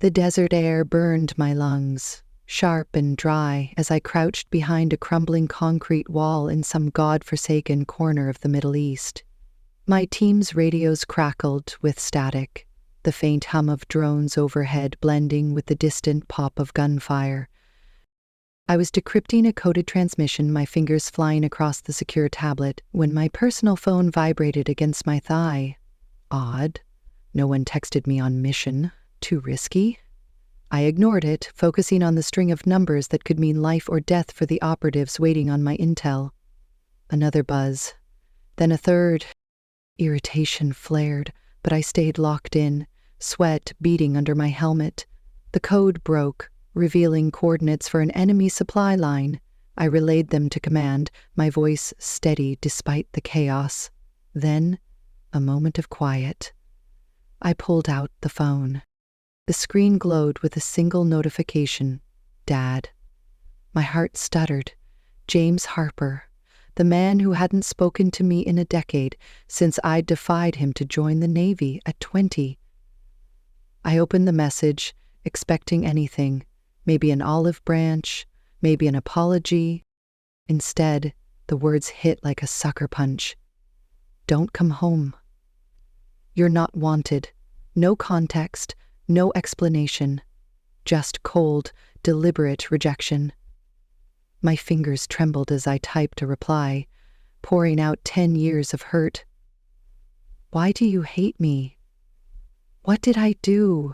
The desert air burned my lungs, sharp and dry, as I crouched behind a crumbling concrete wall in some god-forsaken corner of the Middle East. My team's radios crackled with static, the faint hum of drones overhead blending with the distant pop of gunfire. I was decrypting a coded transmission, my fingers flying across the secure tablet, when my personal phone vibrated against my thigh. Odd. No one texted me on mission. Too risky. I ignored it, focusing on the string of numbers that could mean life or death for the operatives waiting on my intel. Another buzz. Then a third. Irritation flared, but I stayed locked in, sweat beating under my helmet. The code broke, revealing coordinates for an enemy supply line. I relayed them to command, my voice steady despite the chaos. Then, a moment of quiet. I pulled out the phone. The screen glowed with a single notification. Dad. My heart stuttered. James Harper, the man who hadn't spoken to me in a decade since I'd defied him to join the Navy at 20. I opened the message, expecting anything. Maybe an olive branch, maybe an apology. Instead, the words hit like a sucker punch. Don't come home. You're not wanted. No context, no explanation. Just cold, deliberate rejection. My fingers trembled as I typed a reply, pouring out 10 years of hurt. Why do you hate me? What did I do?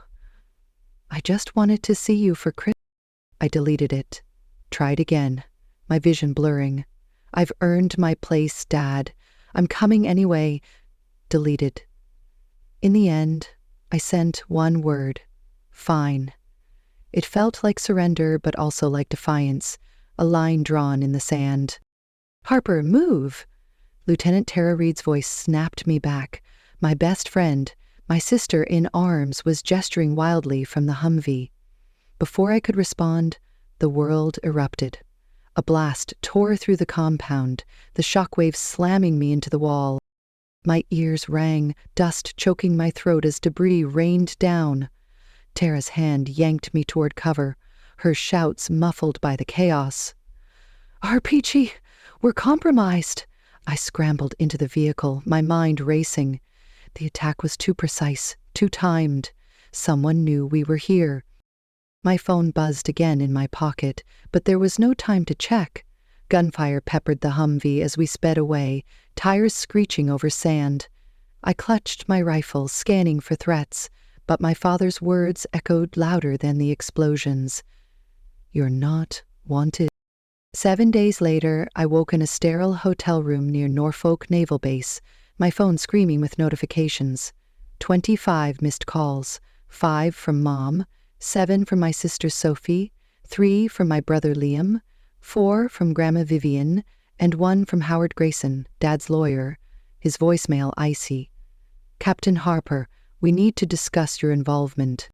I just wanted to see you for Christmas. I deleted it. Tried again, my vision blurring. I've earned my place, Dad. I'm coming anyway. Deleted. In the end, I sent one word. Fine. It felt like surrender, but also like defiance, a line drawn in the sand. Harper, move! Lieutenant Tara Reid's voice snapped me back. My best friend, my sister in arms, was gesturing wildly from the Humvee. Before I could respond, the world erupted. A blast tore through the compound, the shockwaves slamming me into the wall. My ears rang, dust choking my throat as debris rained down. Tara's hand yanked me toward cover, her shouts muffled by the chaos. RPG, we're compromised. I scrambled into the vehicle, my mind racing. The attack was too precise, too timed. Someone knew we were here. My phone buzzed again in my pocket, but there was no time to check. Gunfire peppered the Humvee as we sped away, tires screeching over sand. I clutched my rifle, scanning for threats, but my father's words echoed louder than the explosions. You're not wanted. 7 days later, I woke in a sterile hotel room near Norfolk Naval Base, my phone screaming with notifications. 25 missed calls, 5 from Mom, 7 from my sister Sophie, 3 from my brother Liam, 4 from Grandma Vivian, and 1 from Howard Grayson, Dad's lawyer, his voicemail icy. Captain Harper, we need to discuss your involvement.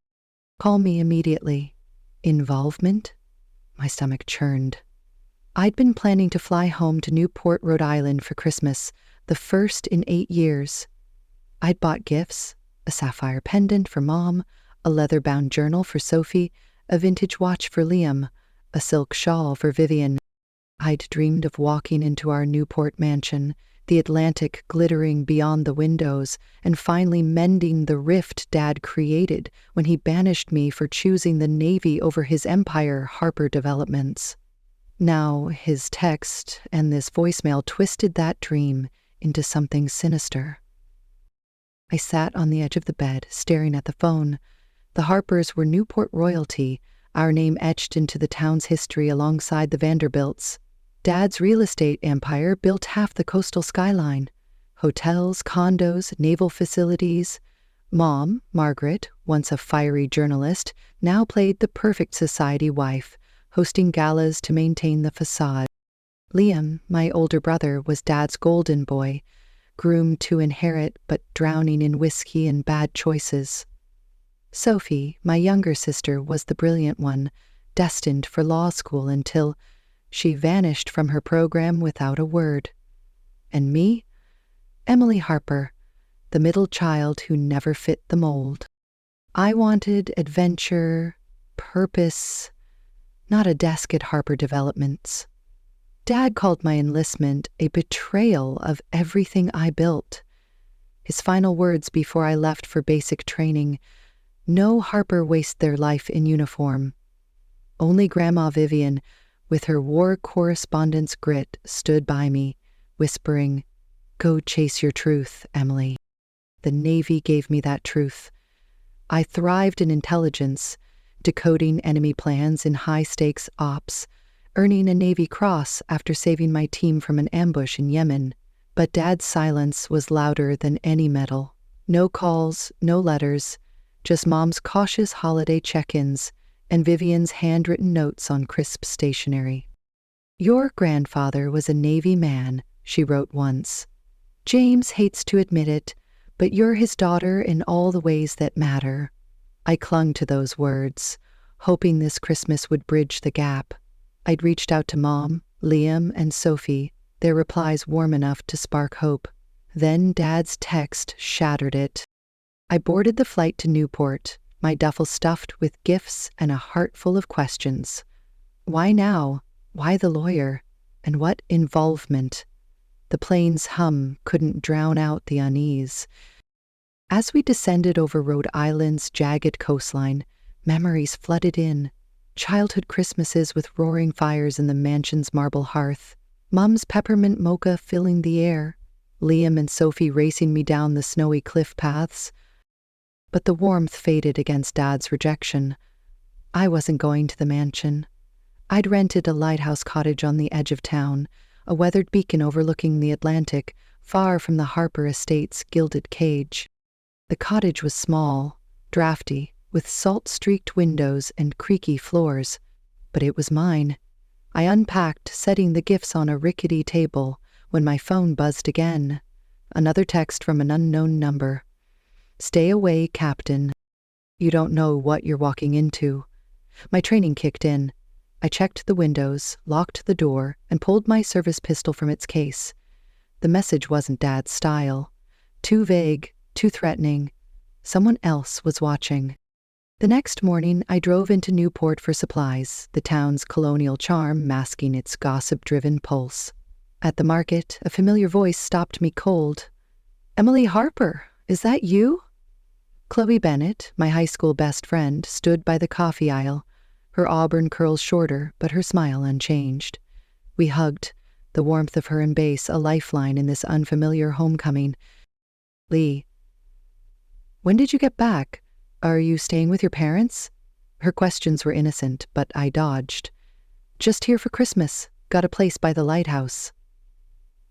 Call me immediately. Involvement? My stomach churned. I'd been planning to fly home to Newport, Rhode Island for Christmas, the first in 8 years. I'd bought gifts, a sapphire pendant for Mom, a leather-bound journal for Sophie, a vintage watch for Liam, a silk shawl for Vivian. I'd dreamed of walking into our Newport mansion, the Atlantic glittering beyond the windows, and finally mending the rift Dad created when he banished me for choosing the Navy over his empire, Harper Developments. Now his text and this voicemail twisted that dream into something sinister. I sat on the edge of the bed, staring at the phone. The Harpers were Newport royalty, our name etched into the town's history alongside the Vanderbilts. Dad's real estate empire built half the coastal skyline. Hotels, condos, naval facilities. Mom, Margaret, once a fiery journalist, now played the perfect society wife, hosting galas to maintain the facade. Liam, my older brother, was Dad's golden boy, groomed to inherit but drowning in whiskey and bad choices. Sophie, my younger sister, was the brilliant one, destined for law school until she vanished from her program without a word. And me? Emily Harper, the middle child who never fit the mold. I wanted adventure, purpose, not a desk at Harper Developments. Dad called my enlistment a betrayal of everything I built. His final words before I left for basic training: no Harper waste their life in uniform. Only Grandma Vivian, with her war correspondent's grit, stood by me, whispering, "Go chase your truth, Emily." The Navy gave me that truth. I thrived in intelligence, decoding enemy plans in high-stakes ops, earning a Navy Cross after saving my team from an ambush in Yemen. But Dad's silence was louder than any medal. No calls, no letters, just Mom's cautious holiday check-ins and Vivian's handwritten notes on crisp stationery. "Your grandfather was a Navy man," she wrote once. "James hates to admit it, but you're his daughter in all the ways that matter." I clung to those words, hoping this Christmas would bridge the gap. I'd reached out to Mom, Liam, and Sophie, their replies warm enough to spark hope. Then Dad's text shattered it. I boarded the flight to Newport, my duffel stuffed with gifts and a heart full of questions. Why now? Why the lawyer? And what involvement? The plane's hum couldn't drown out the unease. As we descended over Rhode Island's jagged coastline, memories flooded in. Childhood Christmases with roaring fires in the mansion's marble hearth, Mom's peppermint mocha filling the air, Liam and Sophie racing me down the snowy cliff paths. But the warmth faded against Dad's rejection. I wasn't going to the mansion. I'd rented a lighthouse cottage on the edge of town, a weathered beacon overlooking the Atlantic, far from the Harper estate's gilded cage. The cottage was small, drafty, with salt-streaked windows and creaky floors, but it was mine. I unpacked, setting the gifts on a rickety table, when my phone buzzed again. Another text from an unknown number. "Stay away, Captain. You don't know what you're walking into." My training kicked in. I checked the windows, locked the door, and pulled my service pistol from its case. The message wasn't Dad's style. Too vague, too threatening. Someone else was watching. The next morning, I drove into Newport for supplies, the town's colonial charm masking its gossip-driven pulse. At the market, a familiar voice stopped me cold. "Emily Harper, is that you?" Chloe Bennett, my high school best friend, stood by the coffee aisle, her auburn curls shorter, but her smile unchanged. We hugged, the warmth of her embrace a lifeline in this unfamiliar homecoming. "Lee, when did you get back? Are you staying with your parents?" Her questions were innocent, but I dodged. "Just here for Christmas. Got a place by the lighthouse."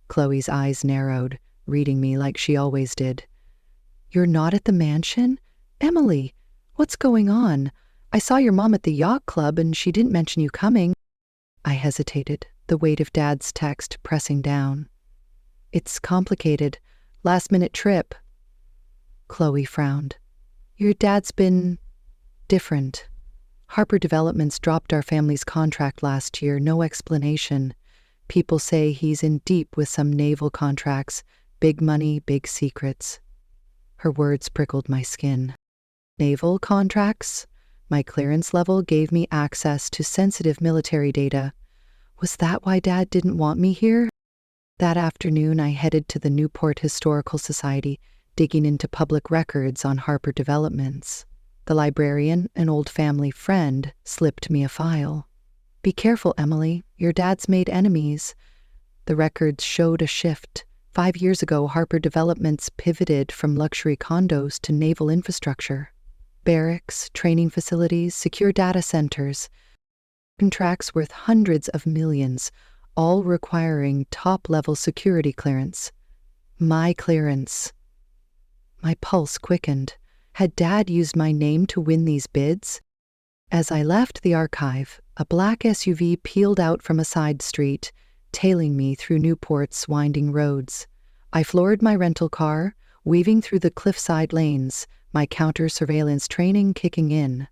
Chloe's eyes narrowed, reading me like she always did. "You're not at the mansion? Emily, what's going on? I saw your mom at the yacht club and she didn't mention you coming." I hesitated, the weight of Dad's text pressing down. "It's complicated. Last-minute trip." Chloe frowned. "Your dad's been different. Harper Developments dropped our family's contract last year, no explanation. People say he's in deep with some naval contracts, big money, big secrets." Her words prickled my skin. "Naval contracts?" My clearance level gave me access to sensitive military data. Was that why Dad didn't want me here? That afternoon, I headed to the Newport Historical Society, digging into public records on Harper Developments. The librarian, an old family friend, slipped me a file. "Be careful, Emily. Your dad's made enemies." The records showed a shift. 5 years ago, Harper Developments pivoted from luxury condos to naval infrastructure. Barracks, training facilities, secure data centers. Contracts worth hundreds of millions, all requiring top-level security clearance. My clearance. My pulse quickened. Had Dad used my name to win these bids? As I left the archive, a black SUV peeled out from a side street, tailing me through Newport's winding roads. I floored my rental car, weaving through the cliffside lanes, my counter-surveillance training kicking in.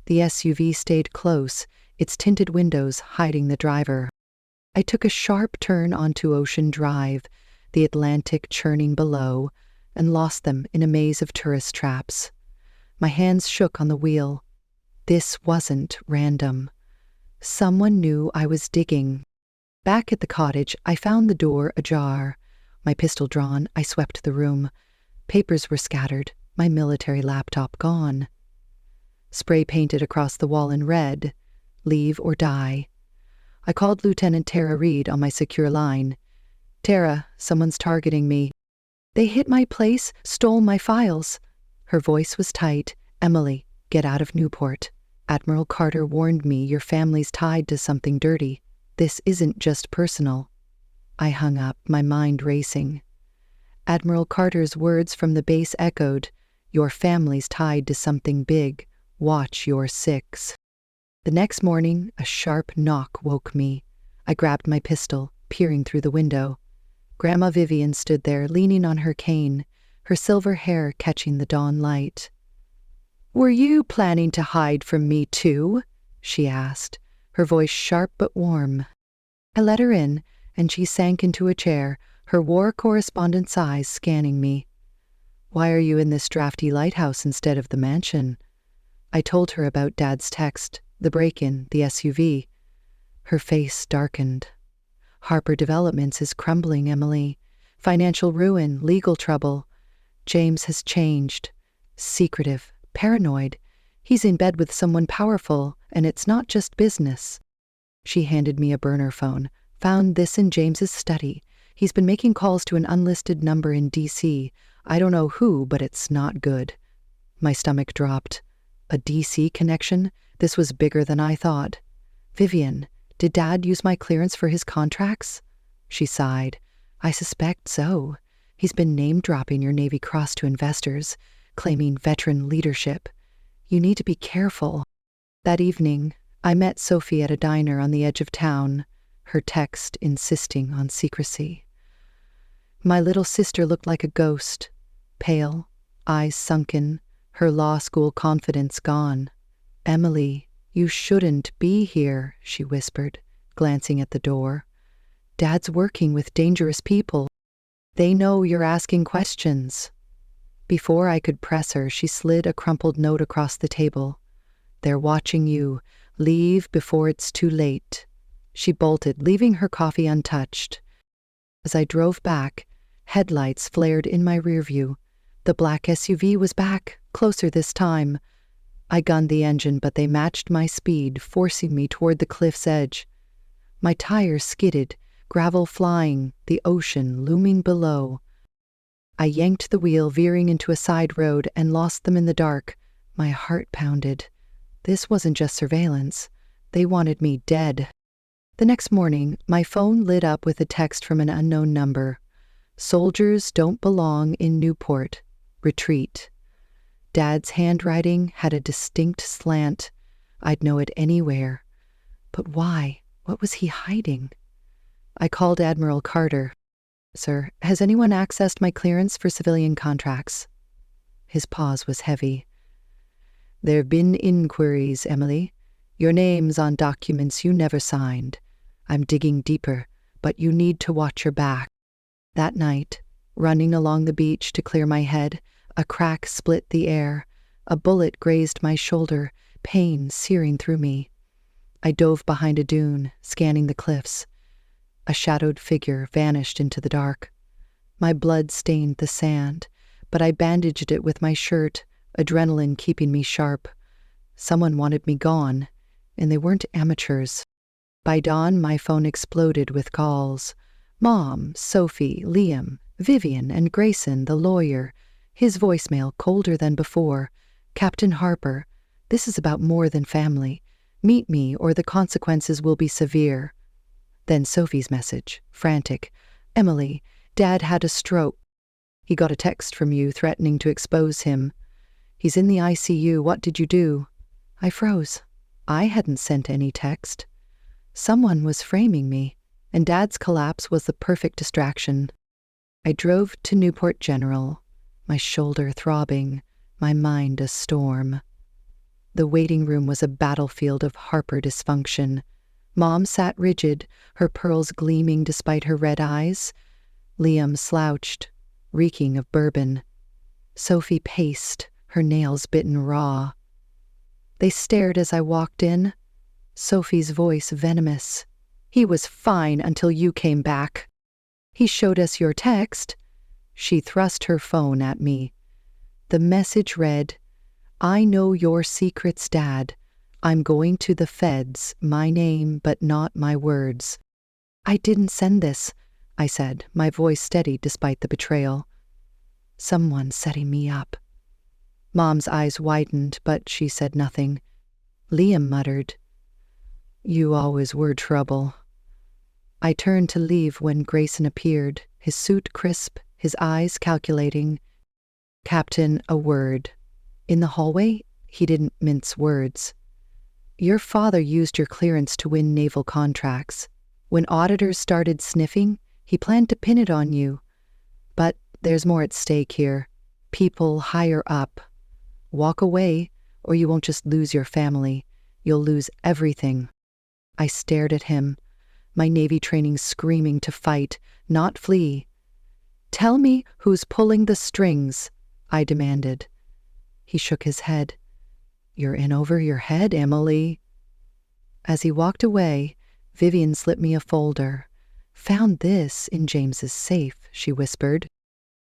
The SUV stayed close, its tinted windows hiding the driver. I took a sharp turn onto Ocean Drive, the Atlantic churning below, and lost them in a maze of tourist traps. My hands shook on the wheel. This wasn't random. Someone knew I was digging. Back at the cottage, I found the door ajar. My pistol drawn, I swept the room. Papers were scattered, my military laptop gone. Spray painted across the wall in red, "Leave or die." I called Lieutenant Tara Reed on my secure line. "Tara, someone's targeting me. They hit my place, stole my files." Her voice was tight. "Emily, get out of Newport. Admiral Carter warned me your family's tied to something dirty. This isn't just personal." I hung up, my mind racing. Admiral Carter's words from the base echoed, "Your family's tied to something big. Watch your six." The next morning, a sharp knock woke me. I grabbed my pistol, peering through the window. Grandma Vivian stood there, leaning on her cane, her silver hair catching the dawn light. "Were you planning to hide from me too?" she asked, her voice sharp but warm. I let her in, and she sank into a chair, her war correspondent's eyes scanning me. "Why are you in this drafty lighthouse instead of the mansion?" I told her about Dad's text, the break-in, the SUV. Her face darkened. "Harper Developments is crumbling, Emily. Financial ruin, legal trouble. James has changed. Secretive, paranoid. He's in bed with someone powerful, and it's not just business." She handed me a burner phone. "Found this in James's study. He's been making calls to an unlisted number in D.C. I don't know who, but it's not good." My stomach dropped. A D.C. connection? This was bigger than I thought. "Vivian, did Dad use my clearance for his contracts?" She sighed. "I suspect so. He's been name-dropping your Navy Cross to investors, claiming veteran leadership. You need to be careful." That evening, I met Sophie at a diner on the edge of town, her text insisting on secrecy. My little sister looked like a ghost, pale, eyes sunken, her law school confidence gone. "Emily, you shouldn't be here," she whispered, glancing at the door. "Dad's working with dangerous people. They know you're asking questions." Before I could press her, she slid a crumpled note across the table. "They're watching you. Leave before it's too late." She bolted, leaving her coffee untouched. As I drove back, headlights flared in my rearview. The black SUV was back, closer this time. I gunned the engine, but they matched my speed, forcing me toward the cliff's edge. My tires skidded, gravel flying, the ocean looming below. I yanked the wheel, veering into a side road, and lost them in the dark. My heart pounded. This wasn't just surveillance. They wanted me dead. The next morning, my phone lit up with a text from an unknown number. "Soldiers don't belong in Newport. Retreat." Dad's handwriting had a distinct slant. I'd know it anywhere. But why? What was he hiding? I called Admiral Carter. "Sir, has anyone accessed my clearance for civilian contracts?" His pause was heavy. "There've been inquiries, Emily. Your name's on documents you never signed. I'm digging deeper, but you need to watch your back." That night, running along the beach to clear my head, a crack split the air. A bullet grazed my shoulder, pain searing through me. I dove behind a dune, scanning the cliffs. A shadowed figure vanished into the dark. My blood stained the sand, but I bandaged it with my shirt, adrenaline keeping me sharp. Someone wanted me gone, and they weren't amateurs. By dawn, my phone exploded with calls. Mom, Sophie, Liam, Vivian, and Grayson, the lawyer. His voicemail colder than before. "Captain Harper, this is about more than family. Meet me or the consequences will be severe." Then Sophie's message, frantic. "Emily, Dad had a stroke. He got a text from you threatening to expose him. He's in the ICU. What did you do?" I froze. I hadn't sent any text. Someone was framing me, and Dad's collapse was the perfect distraction. I drove to Newport General, my shoulder throbbing, my mind a storm. The waiting room was a battlefield of Harper dysfunction. Mom sat rigid, her pearls gleaming despite her red eyes. Liam slouched, reeking of bourbon. Sophie paced, her nails bitten raw. They stared as I walked in, Sophie's voice venomous. "He was fine until you came back. He showed us your text." She thrust her phone at me. The message read, "I know your secrets, Dad. I'm going to the feds, my name but not my words." "I didn't send this," I said, my voice steady despite the betrayal. "Someone's setting me up." Mom's eyes widened, but she said nothing. Liam muttered, "You always were trouble." I turned to leave when Grayson appeared, his suit crisp, his eyes calculating. "Captain, a word." In the hallway, he didn't mince words. "Your father used your clearance to win naval contracts. When auditors started sniffing, he planned to pin it on you. But there's more at stake here. People higher up. Walk away, or you won't just lose your family. You'll lose everything." I stared at him, my Navy training screaming to fight, not flee. "Tell me who's pulling the strings," I demanded. He shook his head. "You're in over your head, Emily." As he walked away, Vivian slipped me a folder. "Found this in James's safe," she whispered.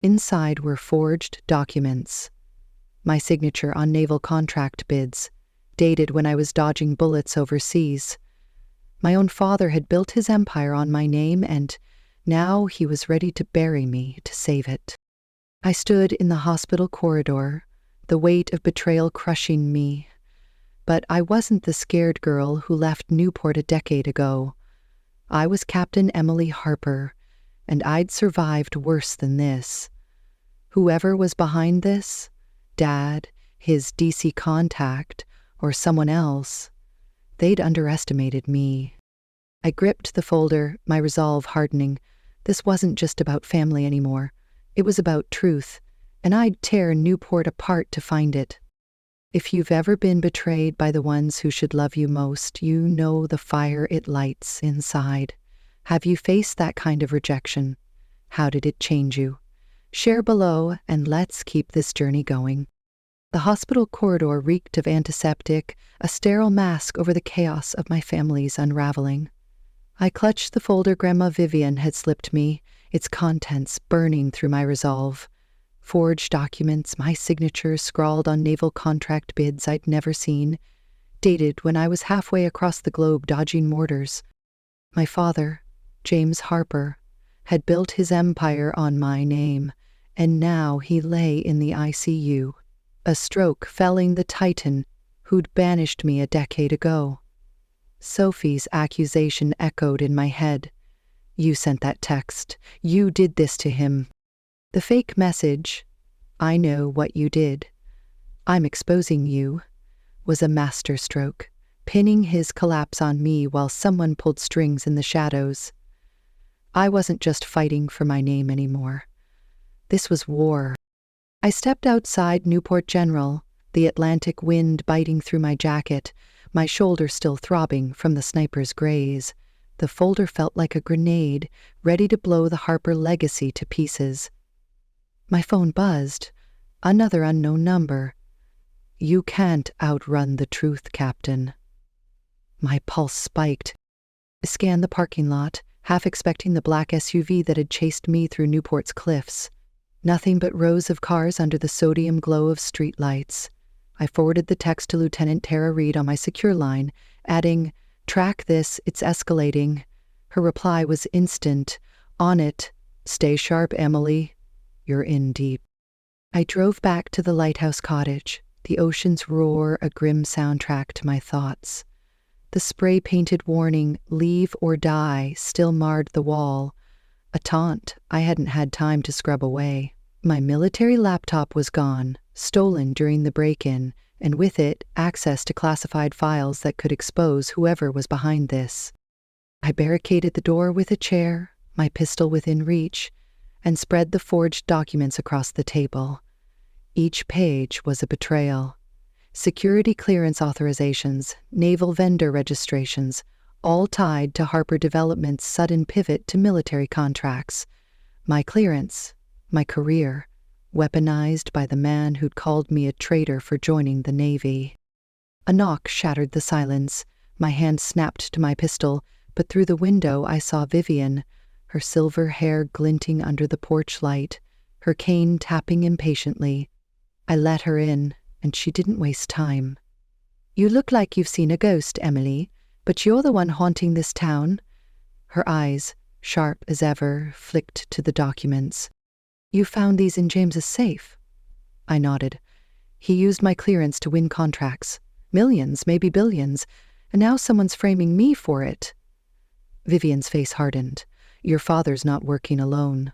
Inside were forged documents. My signature on naval contract bids, dated when I was dodging bullets overseas. My own father had built his empire on my name, and now he was ready to bury me to save it. I stood in the hospital corridor, the weight of betrayal crushing me. But I wasn't the scared girl who left Newport a decade ago. I was Captain Emily Harper, and I'd survived worse than this. Whoever was behind this, Dad, his DC contact, or someone else, they'd underestimated me. I gripped the folder, my resolve hardening. This wasn't just about family anymore. It was about truth, and I'd tear Newport apart to find it. If you've ever been betrayed by the ones who should love you most, you know the fire it lights inside. Have you faced that kind of rejection? How did it change you? Share below, and let's keep this journey going. The hospital corridor reeked of antiseptic, a sterile mask over the chaos of my family's unraveling. I clutched the folder Grandma Vivian had slipped me, its contents burning through my resolve. Forged documents, my signature scrawled on naval contract bids I'd never seen, dated when I was halfway across the globe dodging mortars. My father, James Harper, had built his empire on my name, and now he lay in the ICU, a stroke felling the titan who'd banished me a decade ago. Sophie's accusation echoed in my head. "You sent that text. You did this to him." The fake message, "I know what you did. I'm exposing you," was a masterstroke, pinning his collapse on me while someone pulled strings in the shadows. I wasn't just fighting for my name anymore. This was war. I stepped outside Newport General, the Atlantic wind biting through my jacket, my shoulder still throbbing from the sniper's graze. The folder felt like a grenade, ready to blow the Harper legacy to pieces. My phone buzzed. Another unknown number. "You can't outrun the truth, Captain." My pulse spiked. I scanned the parking lot, half expecting the black SUV that had chased me through Newport's cliffs. Nothing but rows of cars under the sodium glow of streetlights. I forwarded the text to Lieutenant Tara Reid on my secure line, adding, "Track this, it's escalating." Her reply was instant. "On it. Stay sharp, Emily. You're in deep." I drove back to the lighthouse cottage, the ocean's roar a grim soundtrack to my thoughts. The spray-painted warning, "Leave or die," still marred the wall, a taunt I hadn't had time to scrub away. My military laptop was gone, stolen during the break-in, and with it, access to classified files that could expose whoever was behind this. I barricaded the door with a chair, my pistol within reach, and spread the forged documents across the table. Each page was a betrayal. Security clearance authorizations, naval vendor registrations, all tied to Harper Development's sudden pivot to military contracts. My clearance, my career, weaponized by the man who'd called me a traitor for joining the Navy. A knock shattered the silence. My hand snapped to my pistol, but through the window I saw Vivian, her silver hair glinting under the porch light, her cane tapping impatiently. I let her in, and she didn't waste time. "You look like you've seen a ghost, Emily, but you're the one haunting this town." Her eyes, sharp as ever, flicked to the documents. "You found these in James's safe?" I nodded. "He used my clearance to win contracts. Millions, maybe billions, and now someone's framing me for it." Vivian's face hardened. "Your father's not working alone.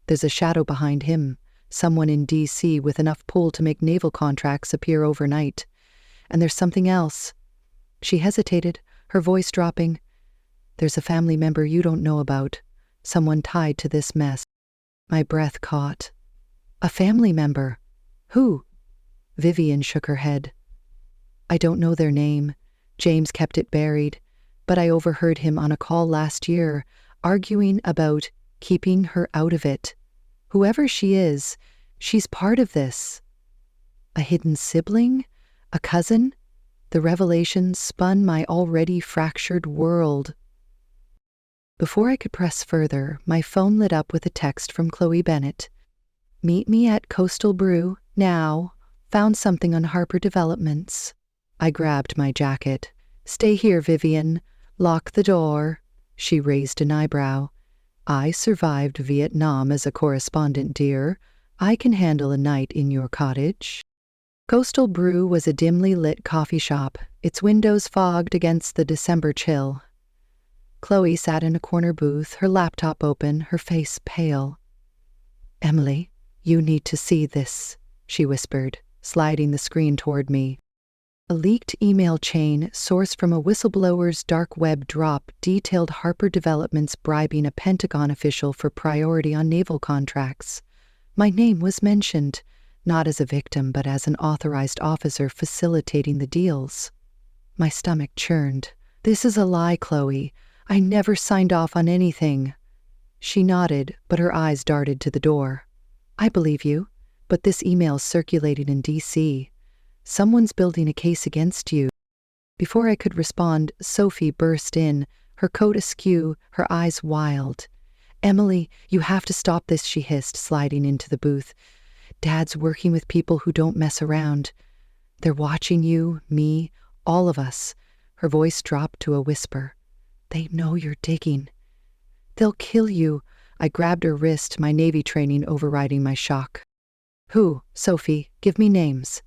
There's a shadow behind him, someone in D.C. with enough pull to make naval contracts appear overnight. And there's something else." She hesitated, her voice dropping. "There's a family member you don't know about, someone tied to this mess." My breath caught. "A family member? Who?" Vivian shook her head. "I don't know their name. James kept it buried, but I overheard him on a call last year, arguing about keeping her out of it. Whoever she is, she's part of this." A hidden sibling? A cousin? The revelation spun my already fractured world. Before I could press further, my phone lit up with a text from Chloe Bennett. "Meet me at Coastal Brew, now. Found something on Harper Developments." I grabbed my jacket. "Stay here, Vivian. Lock the door." She raised an eyebrow. "I survived Vietnam as a correspondent, dear. I can handle a night in your cottage." Coastal Brew was a dimly lit coffee shop, its windows fogged against the December chill. Chloe sat in a corner booth, her laptop open, her face pale. "Emily, you need to see this," she whispered, sliding the screen toward me. A leaked email chain, sourced from a whistleblower's dark web drop, detailed Harper Developments bribing a Pentagon official for priority on naval contracts. My name was mentioned, not as a victim but as an authorized officer facilitating the deals. My stomach churned. "This is a lie, Chloe. I never signed off on anything." She nodded, but her eyes darted to the door. "I believe you, but this email's circulating in D.C. Someone's building a case against you." Before I could respond, Sophie burst in, her coat askew, her eyes wild. "Emily, you have to stop this," she hissed, sliding into the booth. "Dad's working with people who don't mess around. They're watching you, me, all of us." Her voice dropped to a whisper. "They know you're digging. They'll kill you." I grabbed her wrist, my Navy training overriding my shock. "Who? Sophie, give me names."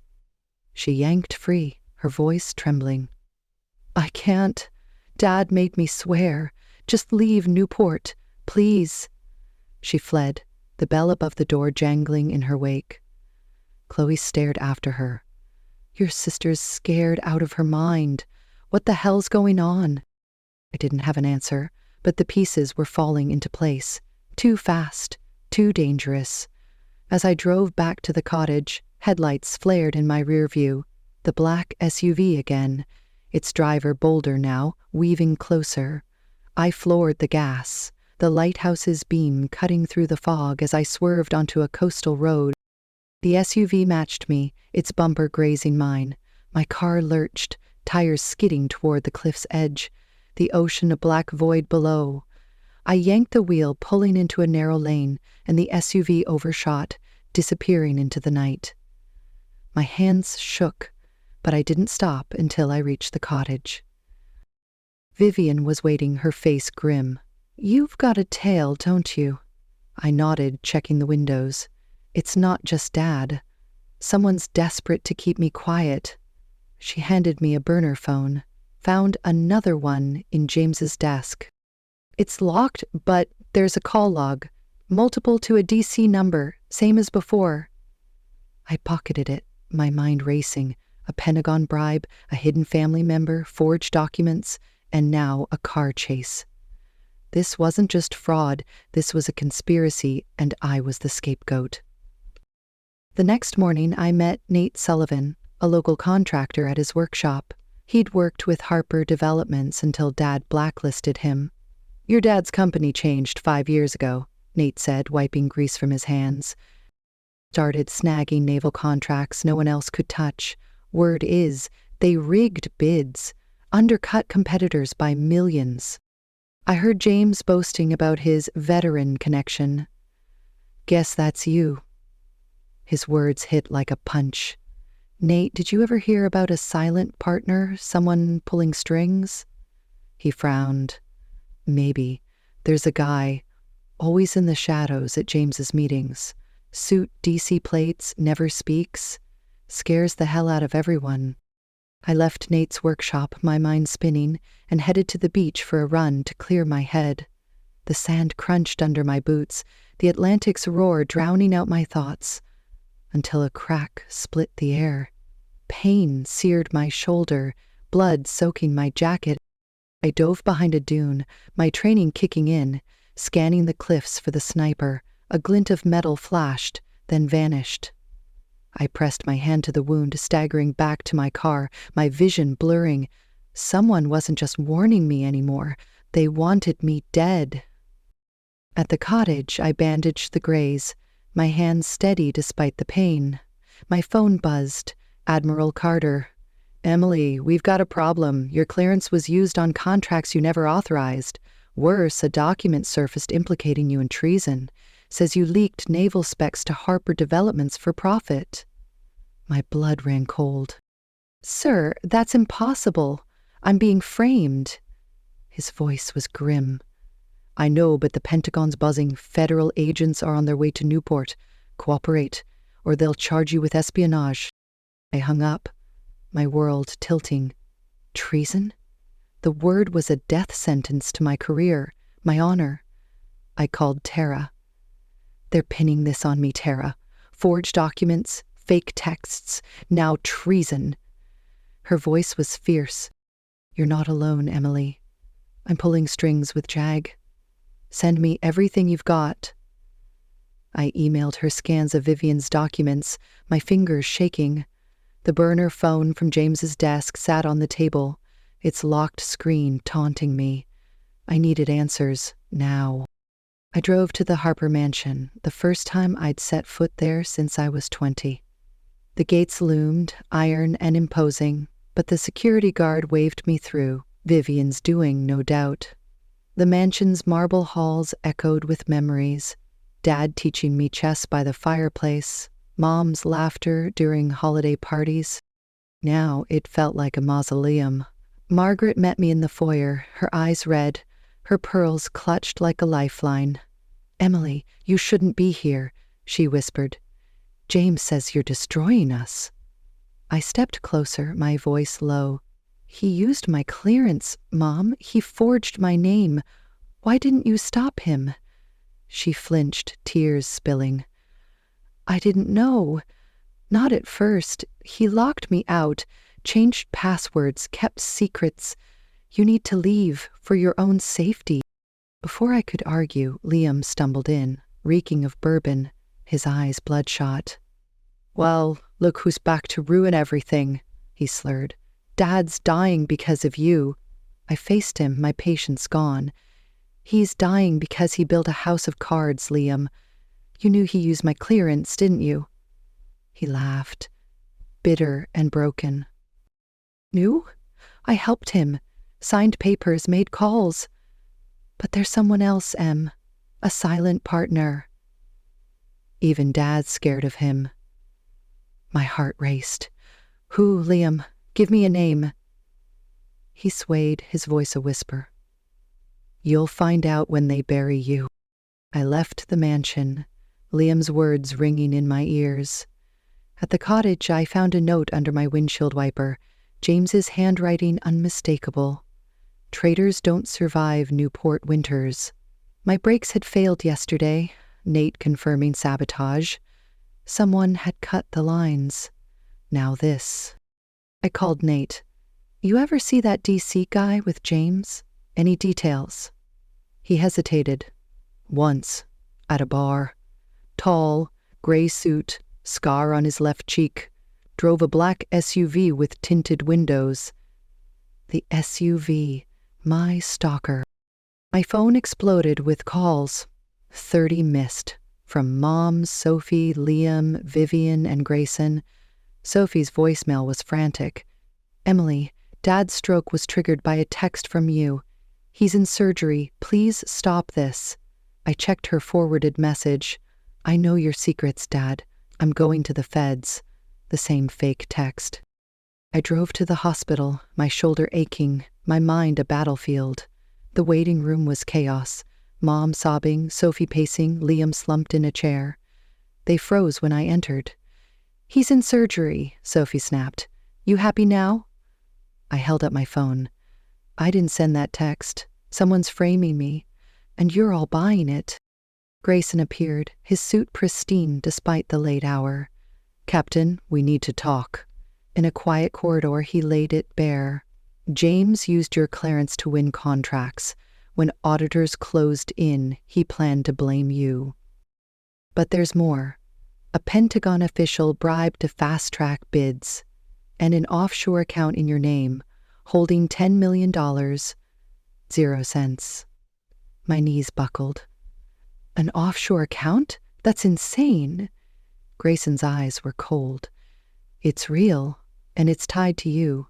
She yanked free, her voice trembling. "I can't. Dad made me swear. Just leave Newport, please." She fled, the bell above the door jangling in her wake. Chloe stared after her. "Your sister's scared out of her mind. What the hell's going on?" I didn't have an answer, but the pieces were falling into place. Too fast, too dangerous. As I drove back to the cottage, headlights flared in my rear view. The black SUV again, its driver bolder now, weaving closer. I floored the gas, the lighthouse's beam cutting through the fog as I swerved onto a coastal road. The SUV matched me, its bumper grazing mine. My car lurched, tires skidding toward the cliff's edge, the ocean a black void below. I yanked the wheel, pulling into a narrow lane, and the SUV overshot, disappearing into the night. My hands shook, but I didn't stop until I reached the cottage. Vivian was waiting, her face grim. "You've got a tail, don't you?" I nodded, checking the windows. "It's not just Dad. Someone's desperate to keep me quiet." She handed me a burner phone, found another one in James's desk. "It's locked, but there's a call log. Multiple to a DC number, same as before." I pocketed it, my mind racing. A Pentagon bribe, a hidden family member, forged documents, and now a car chase. This wasn't just fraud, this was a conspiracy, and I was the scapegoat. The next morning, I met Nate Sullivan, a local contractor at his workshop. He'd worked with Harper Developments until Dad blacklisted him. "Your dad's company changed 5 years ago," Nate said, wiping grease from his hands. Started snagging naval contracts no one else could touch. Word is, they rigged bids, undercut competitors by millions. I heard James boasting about his veteran connection. Guess that's you. His words hit like a punch. Nate, did you ever hear about a silent partner, someone pulling strings? He frowned. Maybe. There's a guy, always in the shadows at James's meetings. Suit DC plates, never speaks. Scares the hell out of everyone. I left Nate's workshop, my mind spinning, and headed to the beach for a run to clear my head. The sand crunched under my boots, the Atlantic's roar drowning out my thoughts, until a crack split the air. Pain seared my shoulder, blood soaking my jacket. I dove behind a dune, my training kicking in, scanning the cliffs for the sniper. A glint of metal flashed, then vanished. I pressed my hand to the wound, staggering back to my car, my vision blurring. Someone wasn't just warning me anymore. They wanted me dead. At the cottage, I bandaged the graze, my hands steady despite the pain. My phone buzzed. Admiral Carter. Emily, we've got a problem. Your clearance was used on contracts you never authorized. Worse, a document surfaced implicating you in treason. Says you leaked naval specs to Harper Developments for profit. My blood ran cold. Sir, that's impossible. I'm being framed. His voice was grim. I know, but the Pentagon's buzzing. Federal agents are on their way to Newport. Cooperate, or they'll charge you with espionage. I hung up, my world tilting. Treason? The word was a death sentence to my career, my honor. I called Tara. They're pinning this on me, Tara. Forged documents, fake texts, now treason. Her voice was fierce. You're not alone, Emily. I'm pulling strings with Jag. Send me everything you've got. I emailed her scans of Vivian's documents, my fingers shaking. The burner phone from James's desk sat on the table, its locked screen taunting me. I needed answers, now. I drove to the Harper mansion, the first time I'd set foot there since I was 20. The gates loomed, iron and imposing, but the security guard waved me through, Vivian's doing, no doubt. The mansion's marble halls echoed with memories, Dad teaching me chess by the fireplace, Mom's laughter during holiday parties. Now it felt like a mausoleum. Margaret met me in the foyer, her eyes red, her pearls clutched like a lifeline. Emily, you shouldn't be here, she whispered. James says you're destroying us. I stepped closer, my voice low. He used my clearance, Mom. He forged my name. Why didn't you stop him? She flinched, tears spilling. I didn't know. Not at first. He locked me out, changed passwords, kept secrets. You need to leave for your own safety. Before I could argue, Liam stumbled in, reeking of bourbon, his eyes bloodshot. Well, look who's back to ruin everything, he slurred. Dad's dying because of you. I faced him, my patience gone. He's dying because he built a house of cards, Liam. You knew he used my clearance, didn't you? He laughed, bitter and broken. Knew? I helped him, signed papers, made calls. But there's someone else, Em, a silent partner. Even Dad's scared of him. My heart raced. Who, Liam? Give me a name. He swayed, his voice a whisper. You'll find out when they bury you. I left the mansion, Liam's words ringing in my ears. At the cottage, I found a note under my windshield wiper, James's handwriting unmistakable. Traitors don't survive Newport winters. My brakes had failed yesterday, Nate confirming sabotage. Someone had cut the lines. Now this. I called Nate. You ever see that DC guy with James? Any details? He hesitated. Once, at a bar. Tall, gray suit, scar on his left cheek. Drove a black SUV with tinted windows. The SUV, my stalker. My phone exploded with calls. 30 missed. from Mom, Sophie, Liam, Vivian, and Grayson. Sophie's voicemail was frantic. "Emily, Dad's stroke was triggered by a text from you. He's in surgery. Please stop this." I checked her forwarded message. "I know your secrets, Dad. I'm going to the feds." The same fake text. I drove to the hospital, my shoulder aching, my mind a battlefield. The waiting room was chaos. Mom sobbing, Sophie pacing, Liam slumped in a chair. They froze when I entered. "He's in surgery," Sophie snapped. "You happy now?" I held up my phone. "I didn't send that text. Someone's framing me. And you're all buying it." Grayson appeared, his suit pristine despite the late hour. "Captain, we need to talk." In a quiet corridor, he laid it bare. "James used your clearance to win contracts. When auditors closed in, he planned to blame you. But there's more. A Pentagon official bribed to fast-track bids, and an offshore account in your name, holding $10 million, 0 cents. My knees buckled. "An offshore account? That's insane." Grayson's eyes were cold. "It's real, and it's tied to you.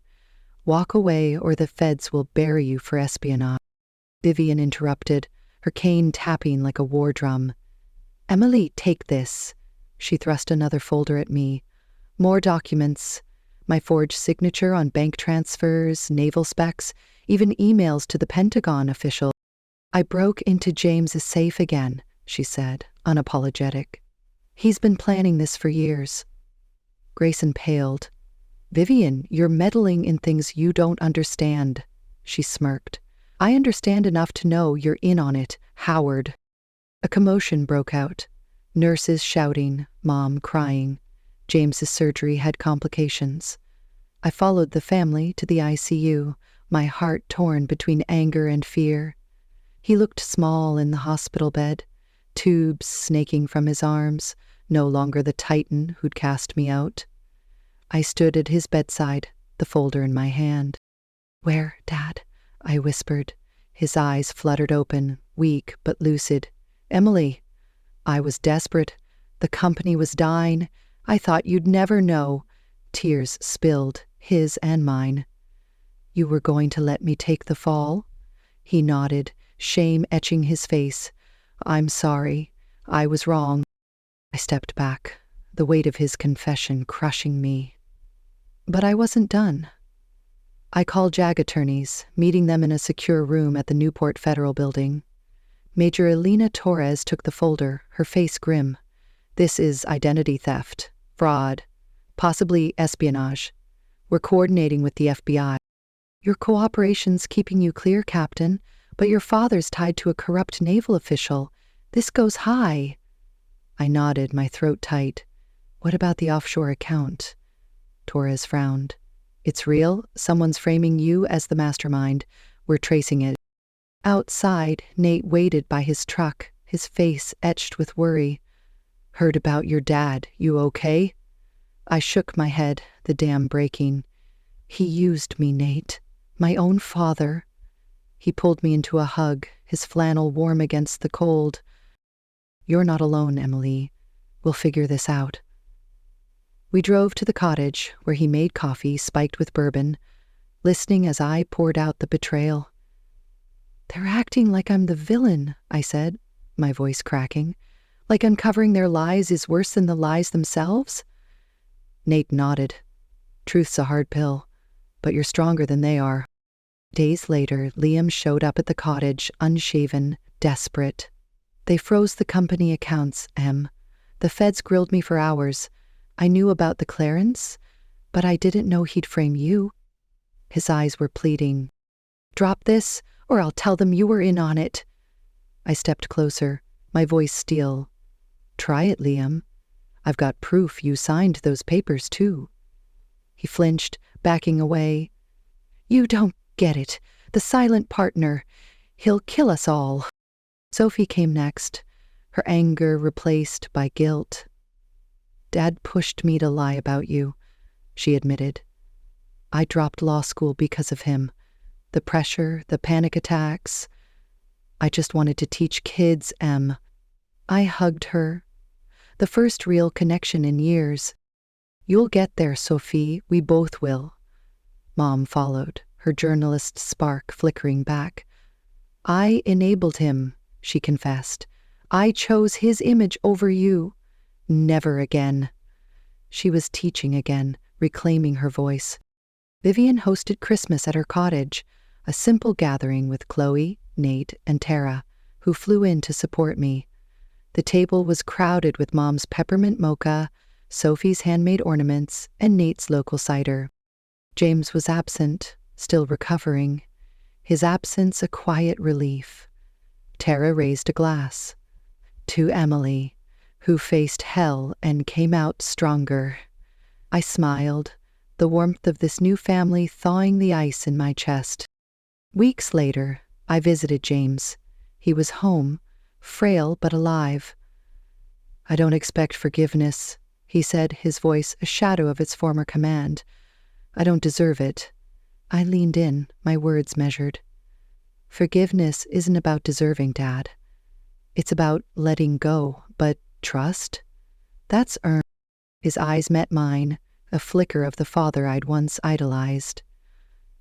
Walk away or the feds will bury you for espionage." Vivian interrupted, her cane tapping like a war drum. "Emily, take this." She thrust another folder at me. More documents. My forged signature on bank transfers, naval specs, even emails to the Pentagon official. "I broke into James's safe again," she said, unapologetic. "He's been planning this for years." Grayson paled. "Vivian, you're meddling in things you don't understand." She smirked. "I understand enough to know you're in on it, Howard." A commotion broke out. Nurses shouting, Mom crying. James's surgery had complications. I followed the family to the ICU, my heart torn between anger and fear. He looked small in the hospital bed, tubes snaking from his arms, no longer the titan who'd cast me out. I stood at his bedside, the folder in my hand. "Where, Dad?" I whispered. His eyes fluttered open, weak but lucid. "Emily." I was desperate. The company was dying. I thought you'd never know. Tears spilled, his and mine. "You were going to let me take the fall?" He nodded, shame etching his face. "I'm sorry. I was wrong." I stepped back, the weight of his confession crushing me. But I wasn't done. I called JAG attorneys, meeting them in a secure room at the Newport Federal Building. Major Elena Torres took the folder, her face grim. "This is identity theft, fraud, possibly espionage. We're coordinating with the FBI. Your cooperation's keeping you clear, Captain, but your father's tied to a corrupt naval official. This goes high." I nodded, my throat tight. "What about the offshore account?" Torres frowned. "It's real. Someone's framing you as the mastermind. We're tracing it." Outside, Nate waited by his truck, his face etched with worry. "Heard about your dad. You okay?" I shook my head, the dam breaking. "He used me, Nate. My own father." He pulled me into a hug, his flannel warm against the cold. "You're not alone, Emily. We'll figure this out." We drove to the cottage, where he made coffee spiked with bourbon, listening as I poured out the betrayal. "They're acting like I'm the villain," I said, my voice cracking. "Like uncovering their lies is worse than the lies themselves?" Nate nodded. "Truth's a hard pill, but you're stronger than they are." Days later, Liam showed up at the cottage, unshaven, desperate. "They froze the company accounts, Em. The feds grilled me for hours. I knew about the clearance, but I didn't know he'd frame you." His eyes were pleading. "Drop this, or I'll tell them you were in on it." I stepped closer, my voice steel. "Try it, Liam. I've got proof you signed those papers, too." He flinched, backing away. "You don't get it. The silent partner. He'll kill us all." Sophie came next, her anger replaced by guilt. "Dad pushed me to lie about you," she admitted. "I dropped law school because of him. The pressure, the panic attacks. I just wanted to teach kids, Em." I hugged her, The first real connection in years. "You'll get there, Sophie, we both will." Mom followed, her journalist spark flickering back. "I enabled him," she confessed. "I chose his image over you. Never again." She was teaching again, reclaiming her voice. Vivian hosted Christmas at her cottage, a simple gathering with Chloe, Nate, and Tara, who flew in to support me. The table was crowded with Mom's peppermint mocha, Sophie's handmade ornaments, and Nate's local cider. James was absent, still recovering. His absence a quiet relief. Tara raised a glass. To Emily, who faced hell and came out stronger. I smiled, the warmth of this new family thawing the ice in my chest. Weeks later, I visited James. He was home, frail but alive. "I don't expect forgiveness," he said, his voice a shadow of its former command. "I don't deserve it." I leaned in, my words measured. "Forgiveness isn't about deserving, Dad. It's about letting go, but trust? That's earned." His eyes met mine, a flicker of the father I'd once idolized.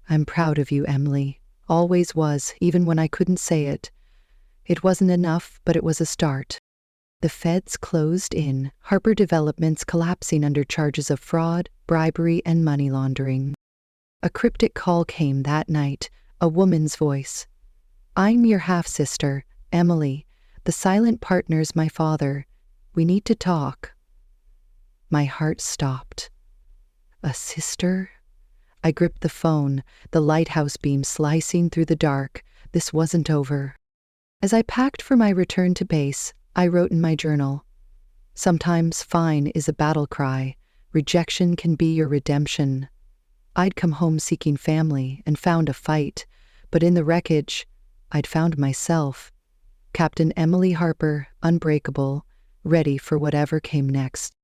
"I'm proud of you, Emily. Always was, even when I couldn't say it. It wasn't enough, but it was a start." The feds closed in, Harper Developments collapsing under charges of fraud, bribery, and money laundering. A cryptic call came that night, a woman's voice. "I'm your half-sister, Emily. The silent partner's my father. We need to talk." My heart stopped. A sister? I gripped the phone, the lighthouse beam slicing through the dark. This wasn't over. As I packed for my return to base, I wrote in my journal, "Sometimes fine is a battle cry. Rejection can be your redemption." I'd come home seeking family and found a fight, but in the wreckage, I'd found myself. Captain Emily Harper, unbreakable, ready for whatever came next.